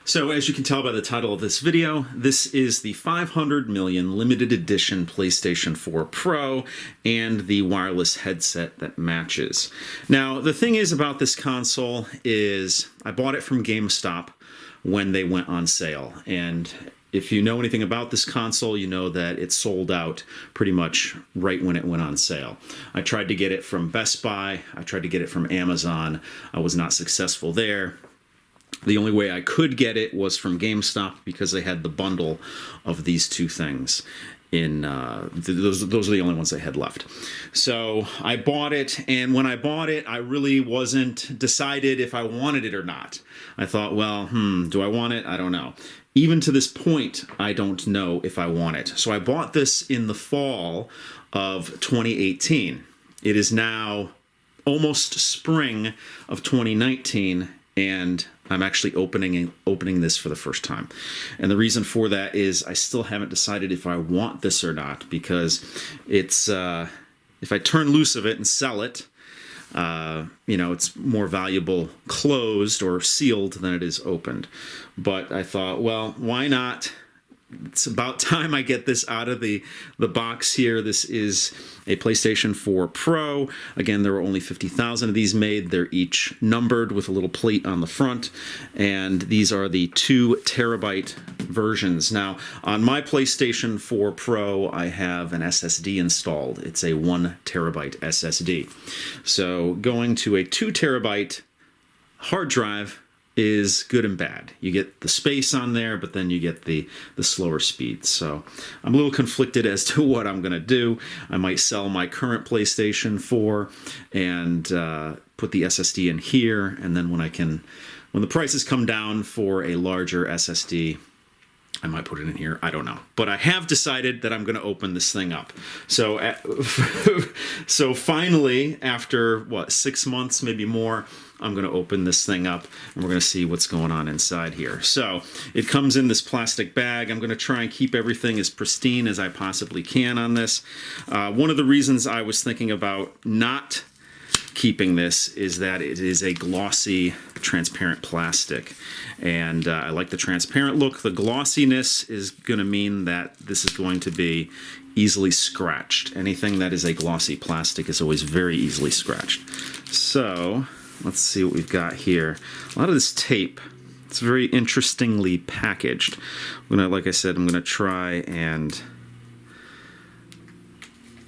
So as you can tell by the title of this video, this is the 500 million limited edition PlayStation 4 Pro and the wireless headset that matches. Now, the thing is about this console is I bought it from GameStop when they went on sale. And if you know anything about this console, you know that it sold out pretty much right when it went on sale. I tried to get it from Best Buy. I tried to get it from Amazon. I was not successful there. The only way I could get it was from GameStop because they had the bundle of these two things. Those are the only ones they had left. So I bought it, and when I bought it, I really wasn't decided if I wanted it or not. I thought, well, do I want it? I don't know. Even to this point, I don't know if I want it. So I bought this in the fall of 2018. It is now almost spring of 2019, and I'm actually opening this for the first time. And the reason for that is I still haven't decided if I want this or not, because it's if I turn loose of it and sell it, it's more valuable closed or sealed than it is opened. But I thought, well, why not? It's about time I get this out of the box here. This is a PlayStation 4 Pro. Again, there were only 50,000 of these made. They're each numbered with a little plate on the front. And these are the 2 terabyte versions. Now, on my PlayStation 4 Pro, I have an SSD installed. It's a 1 terabyte SSD. So going to a 2 terabyte hard drive is good and bad. You get the space on there, but then you get the slower speed. So I'm a little conflicted as to what I'm going to do. I might sell my current PlayStation 4 and put the SSD in here, and then when the prices come down for a larger SSD, I might put it in here. I don't know. But I have decided that I'm going to open this thing up. So, so finally, after, 6 months, maybe more, I'm going to open this thing up, and we're going to see what's going on inside here. So it comes in this plastic bag. I'm going to try and keep everything as pristine as I possibly can on this. One of the reasons I was thinking about not keeping this is that it is a glossy, transparent plastic. And I like the transparent look. The glossiness is going to mean that this is going to be easily scratched. Anything that is a glossy plastic is always very easily scratched. So let's see what we've got here. A lot of this tape, it's very interestingly packaged. Like I said, I'm going to try and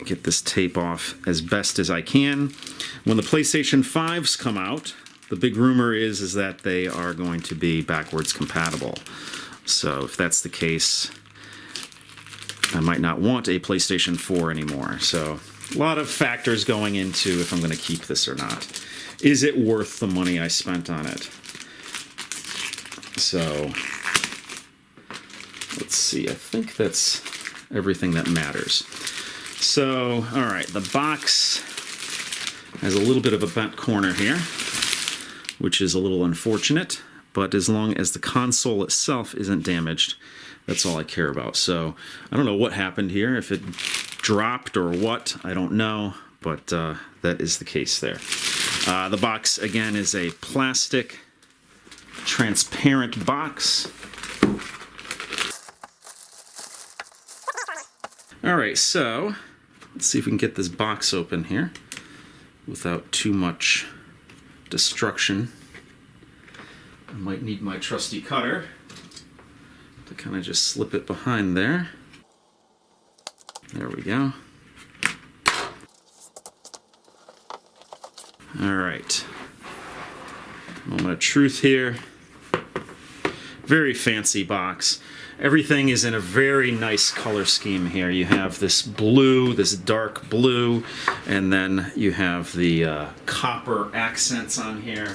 get this tape off as best as I can. When the PlayStation 5s come out, the big rumor is that they are going to be backwards compatible. So if that's the case, I might not want a PlayStation 4 anymore. So a lot of factors going into if I'm going to keep this or not. Is it worth the money I spent on it? So let's see. I think that's everything that matters. So, all right, the box has a little bit of a bent corner here, which is a little unfortunate, but as long as the console itself isn't damaged, that's all I care about. So I don't know what happened here, if it dropped or what, I don't know, but that is the case there. The box, again, is a plastic, transparent box. All right, so let's see if we can get this box open here without too much destruction. I might need my trusty cutter to kind of just slip it behind there. There we go. All right. Moment of truth here. Very fancy box. Everything is in a very nice color scheme here. You have this blue, this dark blue, and then you have the copper accents on here.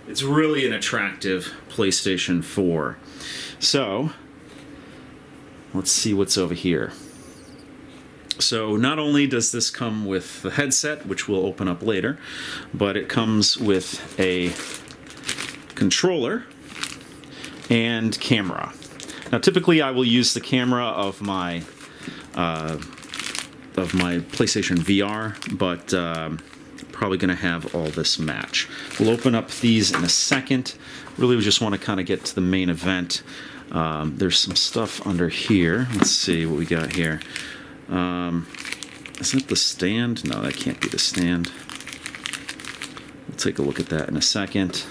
It's really an attractive PlayStation 4. So, let's see what's over here. So not only does this come with the headset, which we'll open up later, but it comes with a controller and camera. Now, typically, I will use the camera of my PlayStation VR, but probably going to have all this match. We'll open up these in a second. Really, we just want to kind of get to the main event. There's some stuff under here. Let's see what we got here. Isn't it the stand? No, that can't be the stand. We'll take a look at that in a second.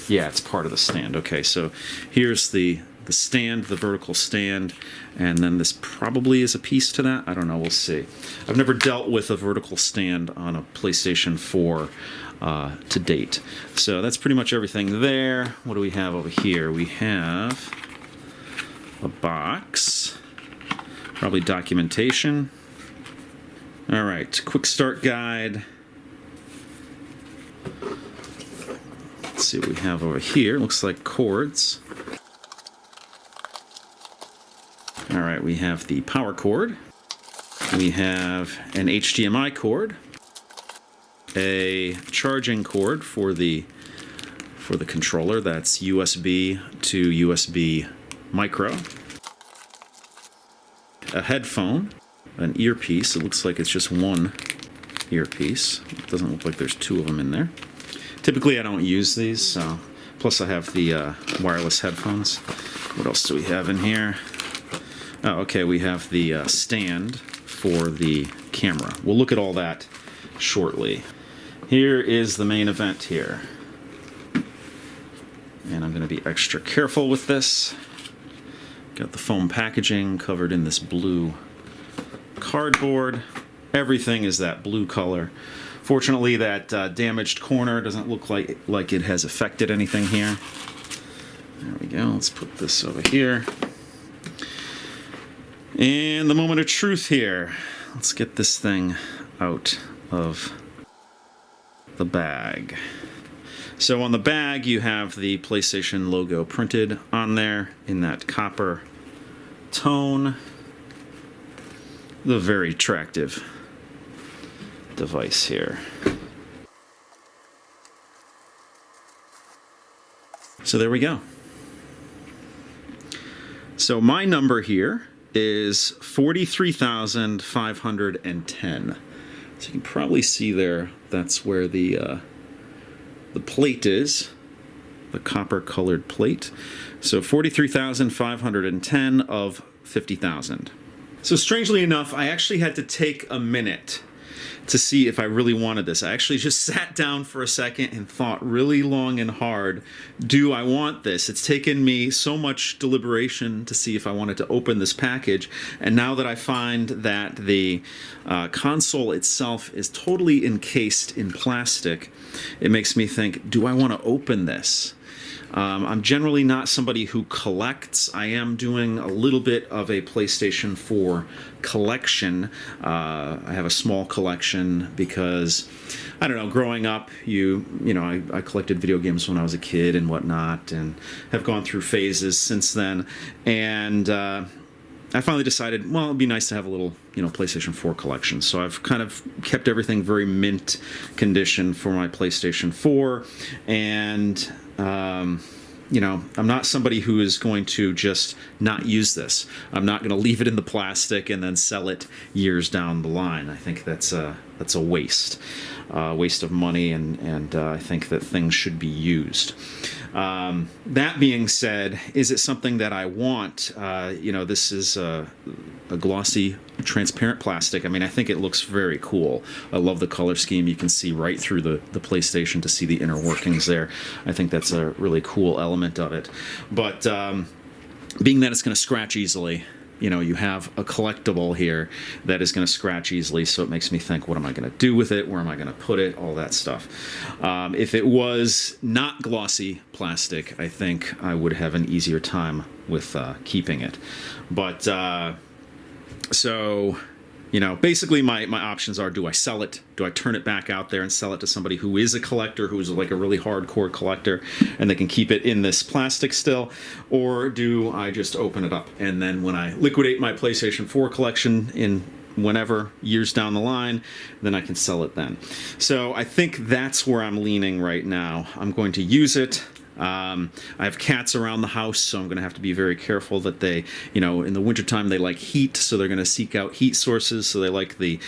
Yeah, it's part of the stand. Okay, so here's the stand, the vertical stand, and then this probably is a piece to that. I don't know, we'll see. I've never dealt with a vertical stand on a PlayStation 4 to date. So that's pretty much everything there. What do we have over here? We have a box, probably documentation. All right, quick start guide. Let's see what we have over here. Looks like cords. All right, we have the power cord. We have an HDMI cord, a charging cord for the controller. That's USB to USB micro. A headphone, an earpiece. It looks like it's just one earpiece. It doesn't look like there's two of them in there. Typically, I don't use these, so plus I have the wireless headphones. What else do we have in here? Oh, okay, we have the stand for the camera. We'll look at all that shortly. Here is the main event here. And I'm going to be extra careful with this. Got the foam packaging covered in this blue cardboard. Everything is that blue color. Fortunately, that damaged corner doesn't look like it has affected anything here. There we go. Let's put this over here. And the moment of truth here. Let's get this thing out of the bag. So on the bag, you have the PlayStation logo printed on there in that copper tone. The very attractive device here. So there we go. So my number here is 43,510. So you can probably see there, that's where the plate is, the copper colored plate. So 43,510 of 50,000. So strangely enough, I actually had to take a minute to see if I really wanted this. I actually just sat down for a second and thought really long and hard, do I want this? It's taken me so much deliberation to see if I wanted to open this package, and now that I find that the console itself is totally encased in plastic, it makes me think, do I want to open this? I'm generally not somebody who collects. I am doing a little bit of a PlayStation 4 collection. I have a small collection because, I don't know, growing up, I collected video games when I was a kid and whatnot, and have gone through phases since then. And I finally decided, well, it'd be nice to have a little, PlayStation 4 collection. So I've kind of kept everything very mint condition for my PlayStation 4, and I'm not somebody who is going to just not use this. I'm not going to leave it in the plastic and then sell it years down the line. I think that's a waste of money, and I think that things should be used. That being said, is it something that I want? This is a glossy, transparent plastic. I mean, I think it looks very cool. I love the color scheme. You can see right through the PlayStation to see the inner workings there. I think that's a really cool element of it. But being that it's going to scratch easily, you have a collectible here that is going to scratch easily, so it makes me think, what am I going to do with it? Where am I going to put it? All that stuff. If it was not glossy plastic, I think I would have an easier time with keeping it. But basically my options are, do I sell it? Do I turn it back out there and sell it to somebody who is a collector, who's like a really hardcore collector, and they can keep it in this plastic still? Or do I just open it up, and then when I liquidate my PlayStation 4 collection in whenever, years down the line, then I can sell it then? So I think that's where I'm leaning right now. I'm going to use it. I have cats around the house, so I'm going to have to be very careful that they, in the wintertime, they like heat, so they're going to seek out heat sources. So they like the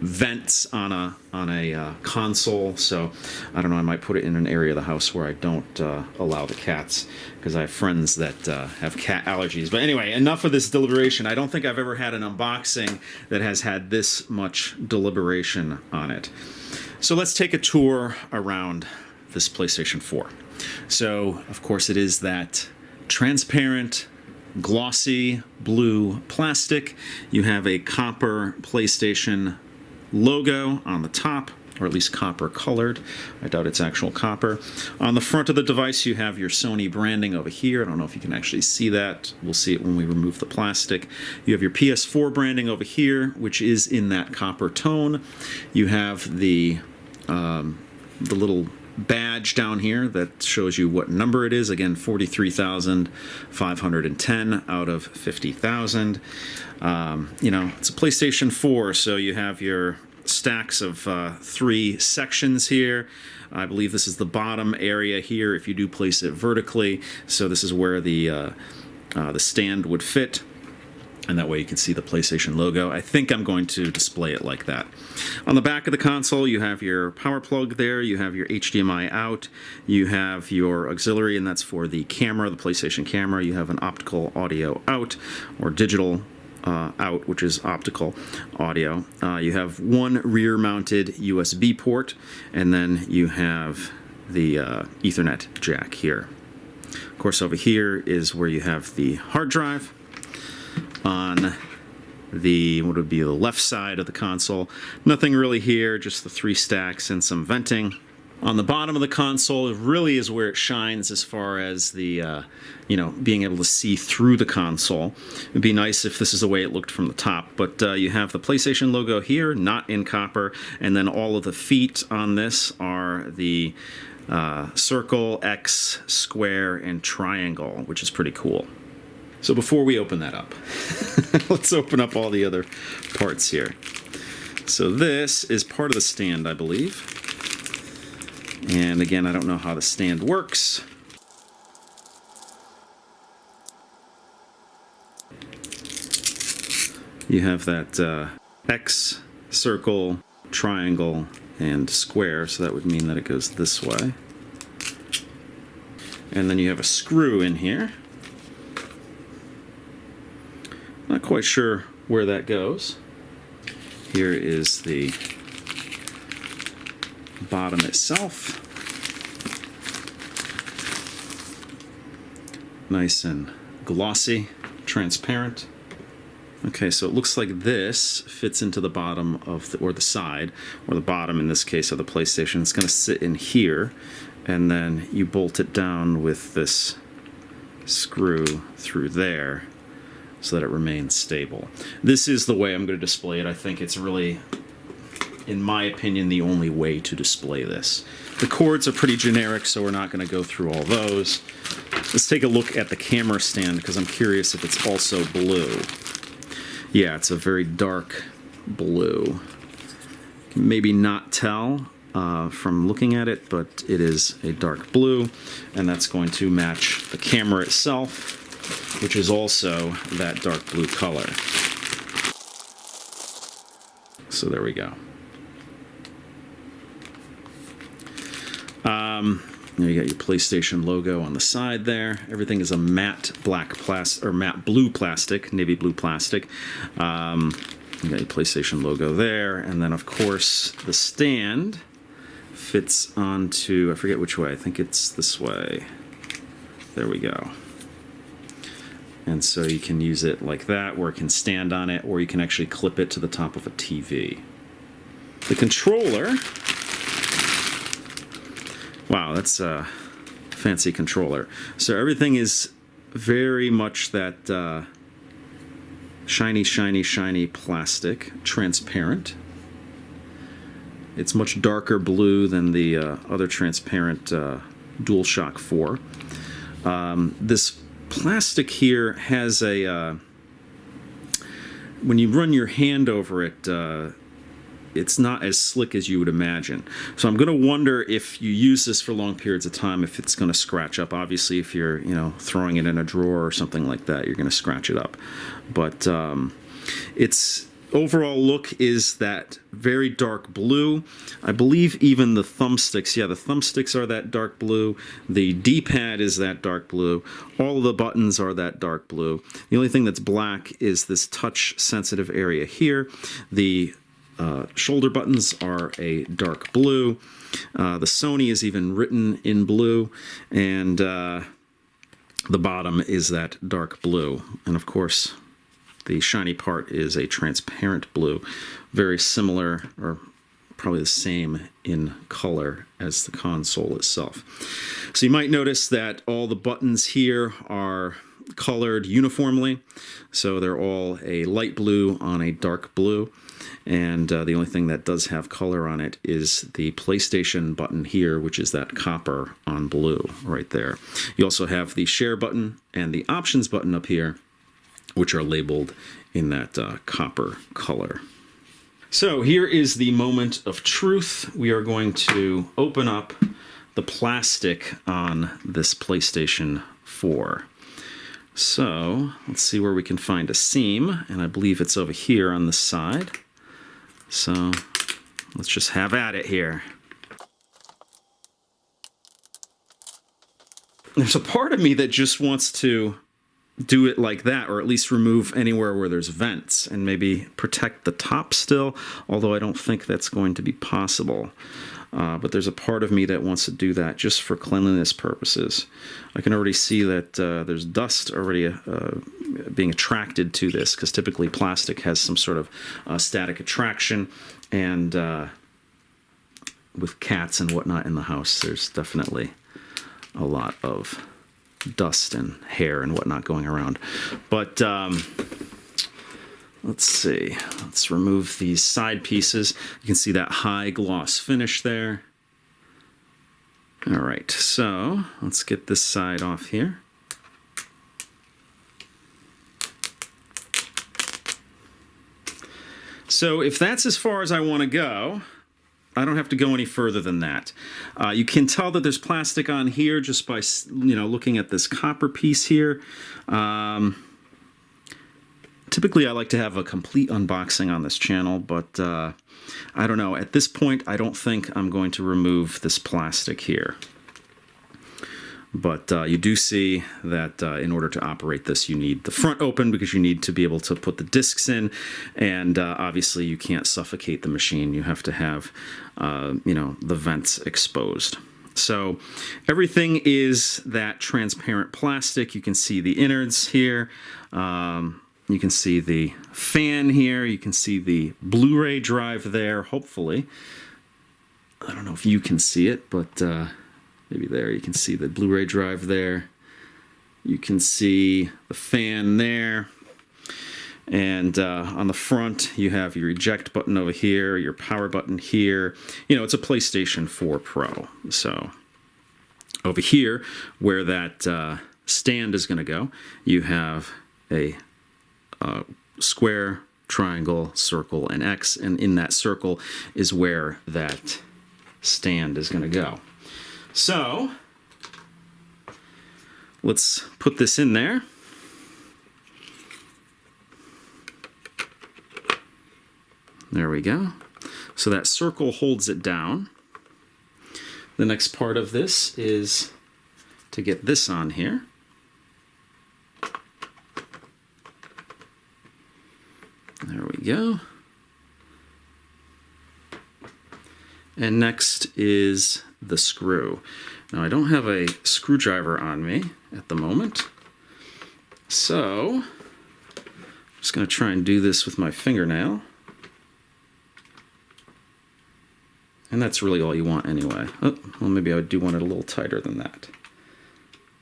vents on a console, so I don't know, I might put it in an area of the house where I don't allow the cats, because I have friends that have cat allergies. But anyway, enough of this deliberation. I don't think I've ever had an unboxing that has had this much deliberation on it. So let's take a tour around this PlayStation 4. So, of course, it is that transparent, glossy blue plastic. You have a copper PlayStation logo on the top, or at least copper colored. I doubt it's actual copper. On the front of the device, you have your Sony branding over here. I don't know if you can actually see that. We'll see it when we remove the plastic. You have your PS4 branding over here, which is in that copper tone. You have the little badge down here that shows you what number it is. Again, 43,510 out of 50,000. You know, it's a PlayStation 4, so you have your stacks of 3 sections here. I believe this is the bottom area here if you do place it vertically. So this is where the stand would fit. And that way you can see the PlayStation logo. I think I'm going to display it like that. On the back of the console, you have your power plug there. You have your HDMI out. You have your auxiliary, and that's for the camera, the PlayStation camera. You have an optical audio out, or digital out, which is optical audio. You have one rear-mounted USB port, and then you have the Ethernet jack here. Of course, over here is where you have the hard drive. On the, what would be the left side of the console, nothing really here, just the 3 stacks and some venting. On the bottom of the console, it really is where it shines as far as the, you know, being able to see through the console. It'd be nice if this is the way it looked from the top, but you have the PlayStation logo here, not in copper, and then all of the feet on this are the circle, X, square, and triangle, which is pretty cool. So before we open that up, let's open up all the other parts here. So this is part of the stand, I believe. And again, I don't know how the stand works. You have that X, circle, triangle, and square, so that would mean that it goes this way. And then you have a screw in here. Not quite sure where that goes. Here is the bottom itself. Nice and glossy, transparent. Okay, so it looks like this fits into the bottom of the, or the side, or the bottom in this case of the PlayStation. It's going to sit in here, and then you bolt it down with this screw through there, so that it remains stable. This is the way I'm going to display it. I think it's really, in my opinion, the only way to display this. The cords are pretty generic, so we're not going to go through all those. Let's take a look at the camera stand, because I'm curious if it's also blue. Yeah, it's a very dark blue. You can maybe not tell from looking at it, but it is a dark blue, and that's going to match the camera itself, which is also that dark blue color. So there we go. You got your PlayStation logo on the side there. Everything is a matte black plastic, or matte blue plastic, navy blue plastic. You got your PlayStation logo there, and then of course the stand fits onto, I forget which way, I think it's this way. There we go. And so you can use it like that, where it can stand on it, or you can actually clip it to the top of a TV. The controller, wow, that's a fancy controller. So everything is very much that shiny, shiny, shiny plastic, transparent. It's much darker blue than the other transparent DualShock 4. This plastic here has a, when you run your hand over it, it's not as slick as you would imagine. So I'm going to wonder if you use this for long periods of time, if it's going to scratch up. Obviously, if you're, you know, throwing it in a drawer or something like that, you're going to scratch it up. But it's overall look is that very dark blue. I believe even the thumbsticks, yeah, the thumbsticks are that dark blue. The D-pad is that dark blue. All of the buttons are that dark blue. The only thing that's black is this touch-sensitive area here. The shoulder buttons are a dark blue. The Sony is even written in blue, and the bottom is that dark blue. And of course, the shiny part is a transparent blue, very similar, or probably the same in color as the console itself. So you might notice that all the buttons here are colored uniformly. So they're all a light blue on a dark blue. And the only thing that does have color on it is the PlayStation button here, which is that copper on blue right there. You also have the share button and the options button up here, which are labeled in that copper color. So here is the moment of truth. We are going to open up the plastic on this PlayStation 4. So let's see where we can find a seam, and I believe it's over here on the side. So let's just have at it here. There's a part of me that just wants to do it like that, or at least remove anywhere where there's vents and maybe protect the top still, although I don't think that's going to be possible. But there's a part of me that wants to do that just for cleanliness purposes. I can already see that there's dust already being attracted to this, because typically plastic has some sort of static attraction, and with cats and whatnot in the house, there's definitely a lot of dust and hair and whatnot going around. But let's see. Let's remove these side pieces. You can see that high gloss finish there. All right, so let's get this side off here. So if that's as far as I want to go, I don't have to go any further than that. You can tell that there's plastic on here just by, looking at this copper piece here. Typically, I like to have a complete unboxing on this channel, but I don't know. At this point, I don't think I'm going to remove this plastic here. But you do see that in order to operate this, you need the front open, because you need to be able to put the discs in, and obviously you can't suffocate the machine. You have to have, the vents exposed. So everything is that transparent plastic. You can see the innards here. You can see the fan here. You can see the Blu-ray drive there, hopefully. I don't know if you can see it, but maybe there. You can see the Blu-ray drive there. You can see the fan there. And on the front, you have your eject button over here, your power button here. It's a PlayStation 4 Pro. So over here, where that stand is going to go, you have a square, triangle, circle, and X. And in that circle is where that stand is going to go. So let's put this in there. There we go. So that circle holds it down. The next part of this is to get this on here. There we go. And next is the screw. Now I don't have a screwdriver on me at the moment, so I'm just going to try and do this with my fingernail. And that's really all you want anyway. Oh, well, maybe I do want it a little tighter than that.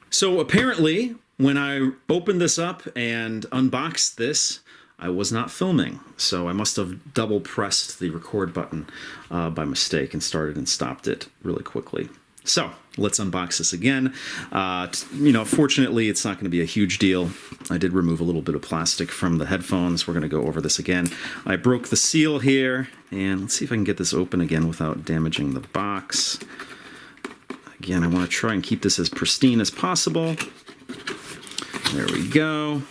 So apparently, when I opened this up and unboxed this, I was not filming. So I must have double pressed the record button by mistake and started and stopped it really quickly. So let's unbox this again. Fortunately, it's not going to be a huge deal. I did remove a little bit of plastic from the headphones. We're going to go over this again. I broke the seal here, and let's see if I can get this open again without damaging the box. Again, I want to try and keep this as pristine as possible. There we go.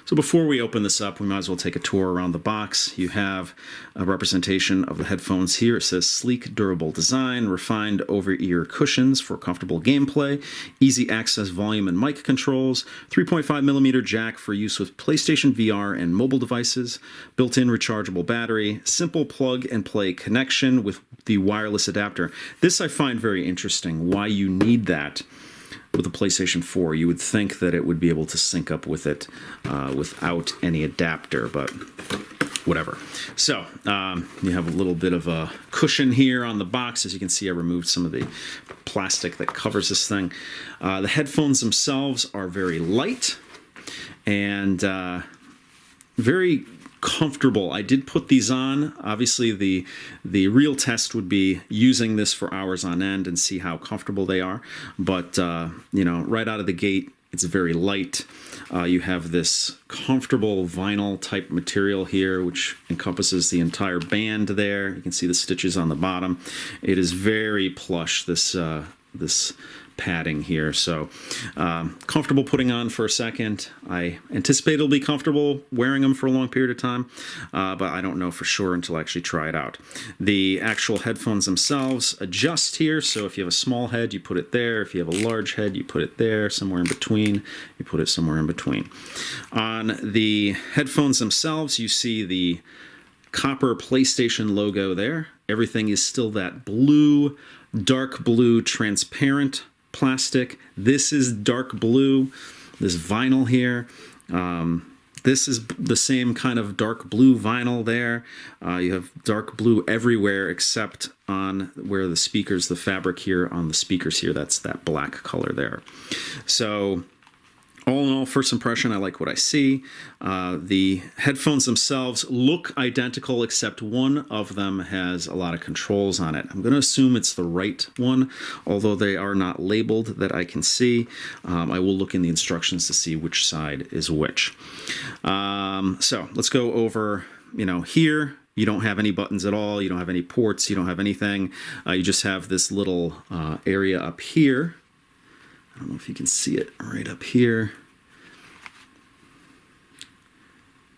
So before we open this up, we might as well take a tour around the box. You have a representation of the headphones here. It says sleek, durable design, refined over-ear cushions for comfortable gameplay, easy access volume and mic controls, 3.5mm jack for use with PlayStation VR and mobile devices, built-in rechargeable battery, simple plug-and-play connection with the wireless adapter. This I find very interesting, why you need that. With a PlayStation 4, you would think that it would be able to sync up with it without any adapter, but whatever. So you have a little bit of a cushion here on the box. As you can see, I removed some of the plastic that covers this thing. The headphones themselves are very light and very comfortable. I did put these on. Obviously, the real test would be using this for hours on end and see how comfortable they are. But you know, right out of the gate, it's very light. You have this comfortable vinyl type material here, which encompasses the entire band there. You can see the stitches on the bottom. It is very plush, this padding here, so comfortable putting on for a second. I anticipate it'll be comfortable wearing them for a long period of time, but I don't know for sure until I actually try it out. The actual headphones themselves adjust here, so if you have a small head, you put it there. If you have a large head, you put it there. Somewhere in between, you put it somewhere in between. On the headphones themselves, you see the copper PlayStation logo there. Everything is still that blue, dark blue, transparent plastic. This is dark blue, this vinyl here. This is the same kind of dark blue vinyl there. You have dark blue everywhere except on where the speakers, the fabric here on the speakers here, that's that black color there. So all in all, first impression, I like what I see. The headphones themselves look identical, except one of them has a lot of controls on it. I'm going to assume it's the right one, although they are not labeled that I can see. I will look in the instructions to see which side is which. So let's go over, you know, here. You don't have any buttons at all. You don't have any ports. You don't have anything. You just have this little area up here. I don't know if you can see it right up here.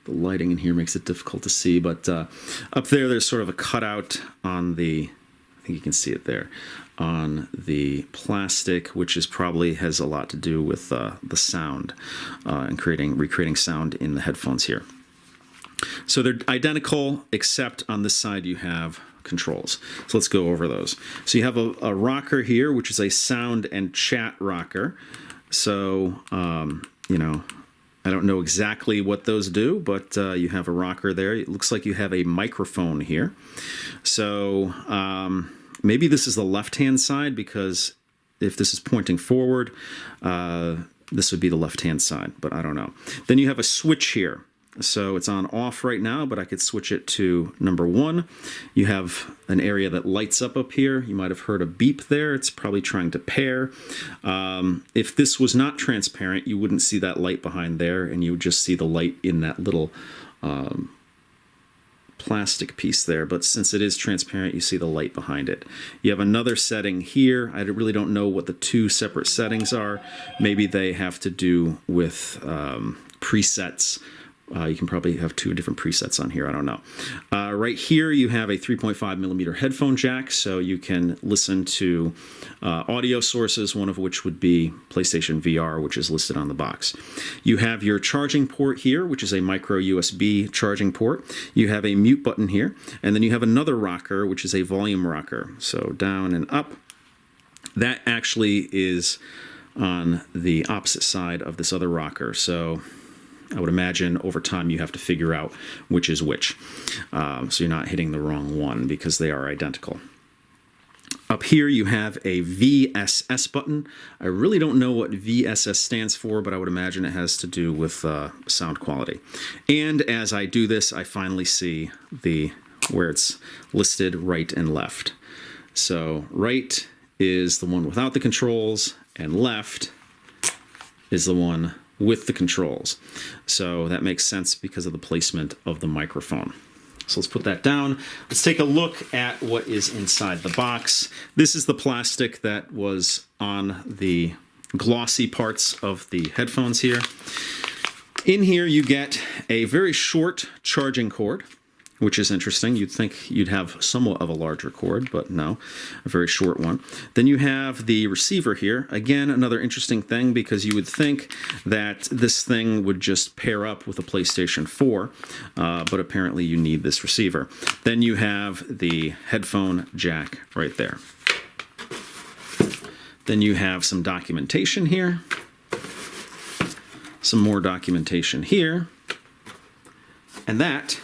The lighting in here makes it difficult to see, but up there, there's sort of a cutout on the, I think you can see it there, on the plastic, which is probably has a lot to do with the sound and recreating sound in the headphones here. So they're identical, except on this side you have controls. So let's go over those. So you have a rocker here, which is a sound and chat rocker. So, you know, I don't know exactly what those do, but you have a rocker there. It looks like you have a microphone here. So maybe this is the left-hand side, because if this is pointing forward, this would be the left-hand side, but I don't know. Then you have a switch here. So it's on off right now, but I could switch it to number 1. You have an area that lights up here. You might have heard a beep there. It's probably trying to pair. If this was not transparent, you wouldn't see that light behind there, and you would just see the light in that little plastic piece there. But since it is transparent, you see the light behind it. You have another setting here. I really don't know what the two separate settings are. Maybe they have to do with presets. You can probably have 2 different presets on here. I don't know. Right here, you have a 3.5mm headphone jack, so you can listen to audio sources, one of which would be PlayStation VR, which is listed on the box. You have your charging port here, which is a micro USB charging port. You have a mute button here, and then you have another rocker, which is a volume rocker. So down and up. That actually is on the opposite side of this other rocker. So I would imagine over time you have to figure out which is which. So you're not hitting the wrong one because they are identical. Up here you have a VSS button. I really don't know what VSS stands for, but I would imagine it has to do with sound quality. And as I do this, I finally see where it's listed right and left. So right is the one without the controls, and left is the one with the controls. So that makes sense because of the placement of the microphone. So let's put that down. Let's take a look at what is inside the box. This is the plastic that was on the glossy parts of the headphones here. In here you get a very short charging cord, which is interesting. You'd think you'd have somewhat of a larger cord, but no, a very short one. Then you have the receiver here. Again, another interesting thing, because you would think that this thing would just pair up with a PlayStation 4, but apparently you need this receiver. Then you have the headphone jack right there. Then you have some documentation here, some more documentation here, and that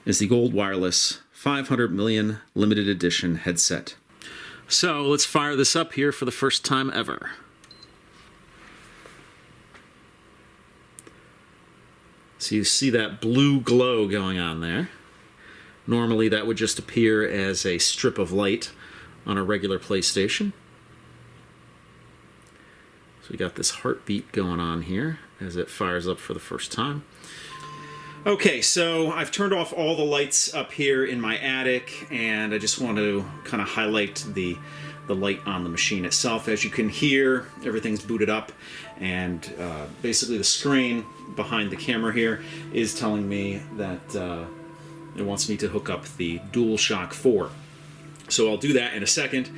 is the Gold Wireless 500 million limited edition headset. So let's fire this up here for the first time ever. So you see that blue glow going on there. Normally that would just appear as a strip of light on a regular PlayStation. So we got this heartbeat going on here as it fires up for the first time. Okay, so I've turned off all the lights up here in my attic, and I just want to kind of highlight the light on the machine itself. As you can hear, everything's booted up, and basically the screen behind the camera here is telling me that it wants me to hook up the DualShock 4. So I'll do that in a second,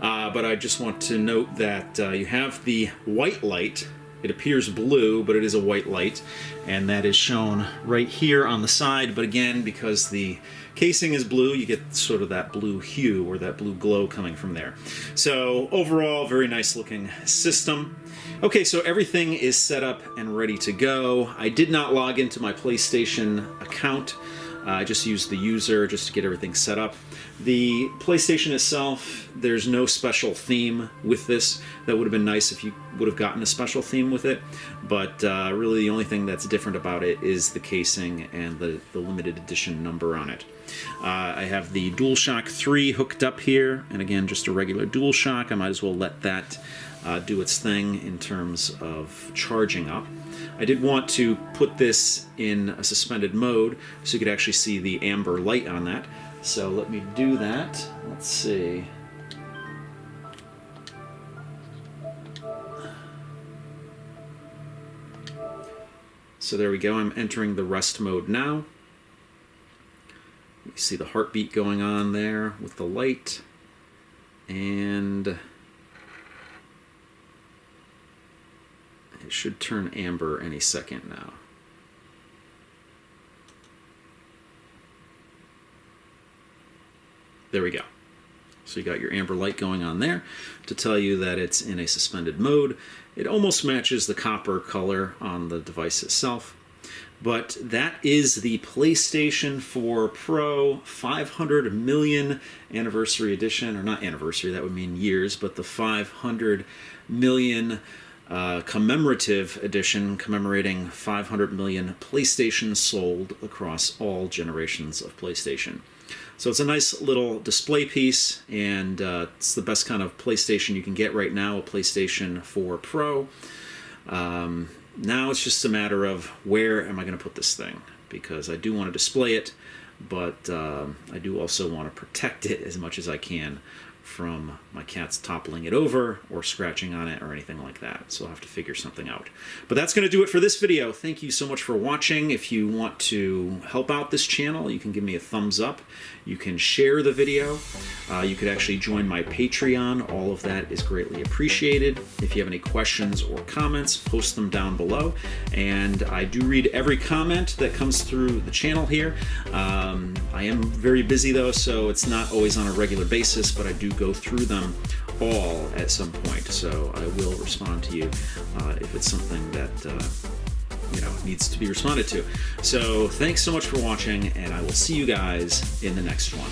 but I just want to note that you have the white light. It appears blue, but it is a white light, and that is shown right here on the side. But again, because the casing is blue, you get sort of that blue hue or that blue glow coming from there. So overall, very nice looking system. Okay, so everything is set up and ready to go. I did not log into my PlayStation account. I just used the user just to get everything set up. The PlayStation itself, there's no special theme with this. That would have been nice if you would have gotten a special theme with it, but really the only thing that's different about it is the casing and the limited edition number on it. I have the DualShock 3 hooked up here, and again, just a regular DualShock. I might as well let that do its thing in terms of charging up. I did want to put this in a suspended mode so you could actually see the amber light on that. So let me do that. Let's see. So there we go. I'm entering the rest mode now. You see the heartbeat going on there with the light. And it should turn amber any second now. There we go. So you got your amber light going on there to tell you that it's in a suspended mode. It almost matches the copper color on the device itself. But that is the PlayStation 4 Pro 500 million anniversary edition, or not anniversary, that would mean years, but the 500 million commemorative edition commemorating 500 million PlayStations sold across all generations of PlayStation. So it's a nice little display piece, and it's the best kind of PlayStation you can get right now, a PlayStation 4 Pro. Now it's just a matter of where am I going to put this thing, because I do want to display it, but I do also want to protect it as much as I can from my cats toppling it over or scratching on it or anything like that. So I'll have to figure something out. But that's going to do it for this video. Thank you so much for watching. If you want to help out this channel, you can give me a thumbs up. You can share the video. You could actually join my Patreon. All of that is greatly appreciated. If you have any questions or comments, post them down below. And I do read every comment that comes through the channel here. I am very busy though, so it's not always on a regular basis, but I do go through them all at some point. So I will respond to you if it's something that needs to be responded to. So thanks so much for watching, and I will see you guys in the next one.